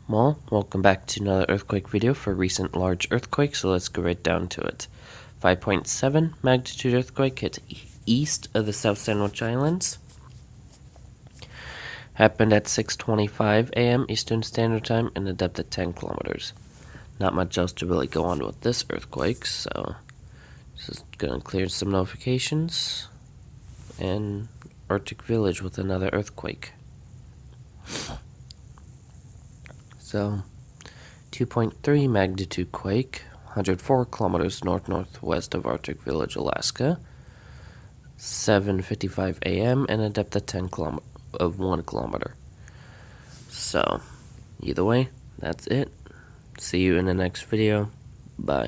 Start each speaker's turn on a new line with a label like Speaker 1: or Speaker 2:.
Speaker 1: Well, welcome back to another earthquake video for recent large earthquakes, so let's go right down to it. 5.7 magnitude earthquake hit east of the South Sandwich Islands. Happened at 6:25 a.m. Eastern Standard Time and a depth of 10 kilometers. Not much else to really go on with this earthquake, so just gonna clear some notifications. And Arctic Village with another earthquake. So, 2.3 magnitude quake, 104 kilometers north-northwest of Arctic Village, Alaska. 7:55 a.m. and a depth of 1 kilometer. So, either way, that's it. See you in the next video. Bye.